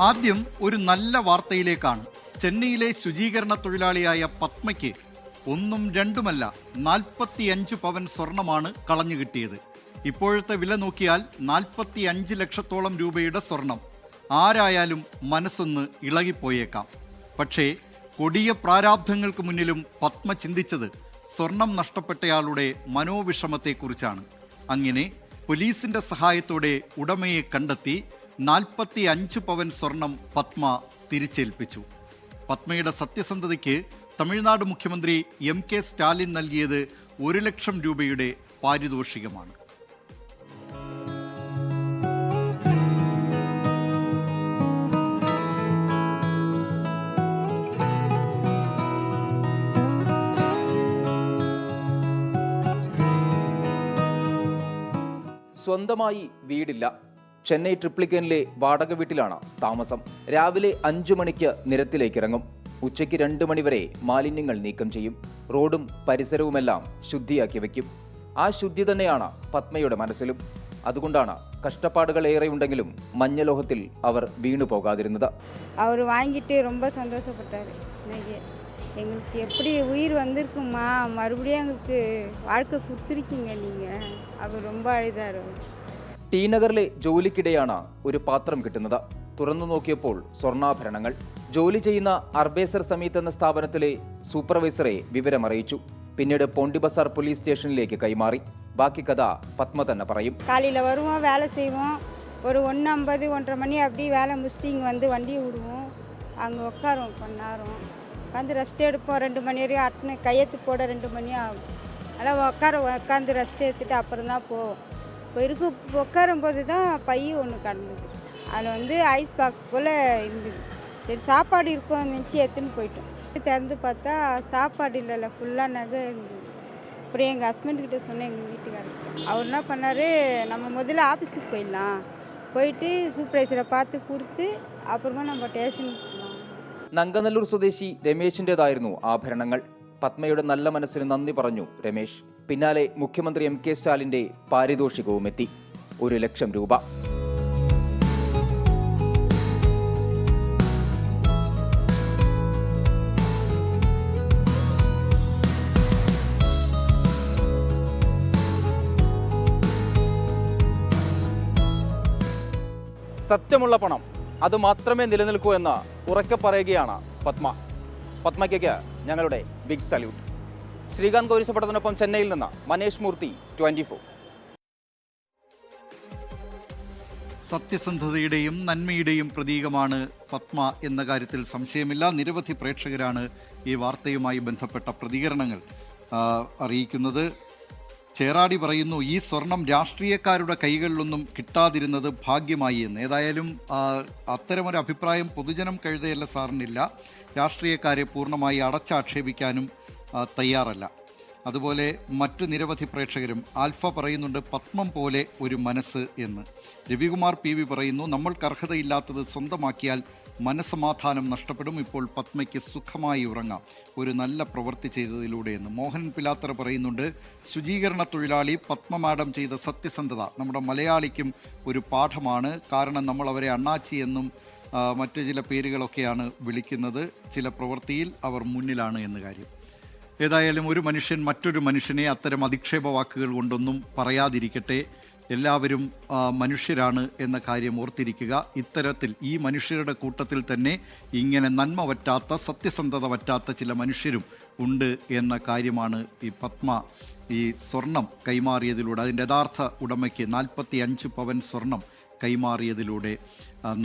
ആദ്യം ഒരു നല്ല വാർത്തയിലേക്കാണ്. ചെന്നൈയിലെ ശുചീകരണ തൊഴിലാളിയായ പത്മയ്ക്ക് ഒന്നും രണ്ടുമല്ല 45 പവൻ സ്വർണമാണ് കളഞ്ഞു കിട്ടിയത്. ഇപ്പോഴത്തെ വില നോക്കിയാൽ 45 ലക്ഷത്തോളം രൂപയുടെ സ്വർണം. ആരായാലും മനസ്സൊന്ന് ഇളകിപ്പോയേക്കാം. പക്ഷേ കൊടിയ പ്രാരാബ്ധങ്ങൾക്ക് മുന്നിലും പത്മ ചിന്തിച്ചത് സ്വർണം നഷ്ടപ്പെട്ടയാളുടെ മനോവിഷമത്തെക്കുറിച്ചാണ്. അങ്ങനെ പോലീസിന്റെ സഹായത്തോടെ ഉടമയെ കണ്ടെത്തി 45 പവൻ സ്വർണം പത്മ തിരിച്ചേൽപ്പിച്ചു. പത്മയുടെ സത്യസന്ധതയ്ക്ക് തമിഴ്നാട് മുഖ്യമന്ത്രി MK സ്റ്റാലിൻ നൽകിയത് 1 ലക്ഷം രൂപയുടെ പാരിതോഷികമാണ്. സ്വന്തമായി വീടില്ല. ചെന്നൈ ട്രിപ്ലിക്കനിലെ വാടക വീട്ടിലാണ് താമസം. രാവിലെ 5 മണിക്ക് നിരത്തിലേക്ക് ഇറങ്ങും. ഉച്ചയ്ക്ക് 2 മണിവരെ മാലിന്യങ്ങൾ നീക്കം ചെയ്യും. റോഡും പരിസരവുമെല്ലാം ശുദ്ധിയാക്കി വയ്ക്കും. ആ ശുദ്ധി തന്നെയാണ് പത്മയുടെ മനസ്സിലും. അതുകൊണ്ടാണ് കഷ്ടപ്പാടുകൾ ഏറെയുണ്ടെങ്കിലും മഞ്ഞലോഹത്തിൽ അവർ വീണു പോകാതിരുന്നത്. അവർ വാങ്ങിட்டு ரொம்ப சந்தோஷப்பட்டாரு. எங்களுக்கு எப்படி உயிர் வந்திருக்குமா, மறுபடியும் எங்களுக்கு வாழ்க்கை கொடுத்துருக்கீங்க நீங்கள். அவர் ரொம்ப அழுதார். ടി നഗറിലെ ജോലിക്കിടെയാണ് ഒരു പാത്രം കിട്ടുന്നത്. തുറന്നു നോക്കിയപ്പോൾ സ്വർണ്ണാഭരണങ്ങൾ. ജോലി ചെയ്യുന്ന അർബേസർ സമീത് എന്ന സ്ഥാപനത്തിലെ സൂപ്പർവൈസറെ വിവരമറിയിച്ചു. പിന്നീട് പോണ്ടി ബസാർ പോലീസ് സ്റ്റേഷനിലേക്ക് കൈമാറി. ബാക്കി കഥ പത്മ തന്നെ പറയും. காலையில் வருவோம், வேலை செய்வோம். ஒரு 1:50 1:30 மணி அப்படி வேலை முடிச்சுட்டு இங்கே வந்து வண்டியை விடுவோம். அங்கே உட்காருவோம் கொஞ்ச நேரம். உட்காந்து ரெஸ்ட் எடுப்போம். 2 மணி வரையும் அட்டனை கையெழுத்து போட 2 மணி ஆகும். அதெல்லாம் உட்காந்து ரெஸ்ட் எடுத்துட்டு அப்புறம் தான் போவோம். இப்போ உட்காரும்போது தான் பை ஒன்று கடந்தது. அதில் வந்து ஐஸ் பாக்ஸ் போல் இருந்தது. சரி சாப்பாடு இருக்கும் நினச்சி எடுத்துன்னு போயிட்டோம். திறந்து பார்த்தா சாப்பாடு இல்லைல்ல, ஃபுல்லாக நகை இருந்தது. அப்புறம் எங்கள் ஹஸ்பண்ட்கிட்ட சொன்னேன், எங்கள் வீட்டுக்காரர். அவர் என்ன பண்ணார், நம்ம முதல்ல ஆஃபீஸுக்கு போயிடலாம், போயிட்டு സൂപ്പർവൈസറെ பார்த்து കൊടുത്ത് അപ്പുറമാ നമ്മൾ സ്റ്റേഷനിൽ പോകാം. നങ്കനല്ലൂർ സ്വദേശി രമേശിൻ്റെതായിരുന്നു ആഭരണങ്ങൾ. പത്മയുടെ നല്ല മനസ്സിന് നന്ദി പറഞ്ഞു രമേശ്. പിന്നാലെ മുഖ്യമന്ത്രി MK സ്റ്റാലിന്റെ പാരിതോഷികവും എത്തി, 1 ലക്ഷം രൂപ. സത്യമുള്ള പണം അത് മാത്രമേ നിലനിൽക്കൂ എന്ന് ഉറക്കെ പറയുകയാണ് പത്മ. പത്മയ്ക്ക് ഞങ്ങളുടെ ബിഗ് സല്യൂട്ട്. ശ്രീകാന്ത് കോരിശപ്പട്ടത്തിനൊപ്പം ചെന്നൈയിൽ നിന്ന് മനേഷ് മൂർത്തി, 24. സത്യസന്ധതയുടെയും നന്മയുടെയും പ്രതീകമാണ് പത്മ എന്ന കാര്യത്തിൽ സംശയമില്ല. നിരവധി പ്രേക്ഷകരാണ് ഈ വാർത്തയുമായി ബന്ധപ്പെട്ട പ്രതികരണങ്ങൾ അറിയിക്കുന്നത്. ചേറാടി പറയുന്നു, ഈ സ്വർണം രാഷ്ട്രീയക്കാരുടെ കൈകളിലൊന്നും കിട്ടാതിരുന്നത് ഭാഗ്യമായി എന്ന്. ഏതായാലും അത്തരമൊരു അഭിപ്രായം പൊതുജനം കഴുതയല്ല സാറിനില്ല. രാഷ്ട്രീയക്കാരെ പൂർണ്ണമായി അടച്ചാക്ഷേപിക്കാനും തയ്യാറല്ല. അതുപോലെ മറ്റു നിരവധി പ്രേക്ഷകരും ആൽഫ പറയുന്നുണ്ട്, പത്മം പോലെ ഒരു മനസ്സ് എന്ന്. രവികുമാർ PV പറയുന്നു, നമ്മൾക്ക് അർഹതയില്ലാത്തത് സ്വന്തമാക്കിയാൽ മനസ്സമാധാനം നഷ്ടപ്പെടും. ഇപ്പോൾ പത്മയ്ക്ക് സുഖമായി ഉറങ്ങാം, ഒരു നല്ല പ്രവൃത്തി ചെയ്തതിലൂടെയെന്ന്. മോഹൻ പിലാത്തറ പറയുന്നുണ്ട്, ശുചീകരണ തൊഴിലാളി പത്മ മാഡം ചെയ്ത സത്യസന്ധത നമ്മുടെ മലയാളിക്കും ഒരു പാഠമാണ്. കാരണം നമ്മൾ അവരെ അണ്ണാച്ചി എന്നും മറ്റു ചില പേരുകളൊക്കെയാണ് വിളിക്കുന്നത്. ചില പ്രവൃത്തിയിൽ അവർ മുന്നിലാണ് എന്ന കാര്യം. ഏതായാലും ഒരു മനുഷ്യൻ മറ്റൊരു മനുഷ്യനെ അത്തരം അധിക്ഷേപ വാക്കുകൾ കൊണ്ടൊന്നും പറയാതിരിക്കട്ടെ. എല്ലാവരും മനുഷ്യരാണ് എന്ന കാര്യം ഓർത്തിരിക്കുക. ഇത്തരത്തിൽ ഈ മനുഷ്യരുടെ കൂട്ടത്തിൽ തന്നെ ഇങ്ങനെ നന്മ പറ്റാത്ത, സത്യസന്ധത പറ്റാത്ത ചില മനുഷ്യരും ഉണ്ട് എന്ന കാര്യമാണ് ഈ പത്മ ഈ സ്വർണം കൈമാറിയതിലൂടെ, അതിൻ്റെ യഥാർത്ഥ ഉടമയ്ക്ക് 45 പവൻ സ്വർണം കൈമാറിയതിലൂടെ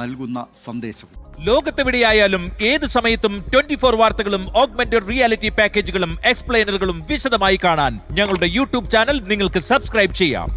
നൽകുന്ന സന്ദേശം. ലോകത്തെവിടെയായാലും ഏത് സമയത്തും 24 വാർത്തകളും ഓഗ്മെന്റഡ് റിയാലിറ്റി പാക്കേജുകളും എക്സ്പ്ലെയിനറുകളും വിശദമായി കാണാൻ ഞങ്ങളുടെ YouTube ചാനൽ നിങ്ങൾക്ക് സബ്സ്ക്രൈബ് ചെയ്യാം.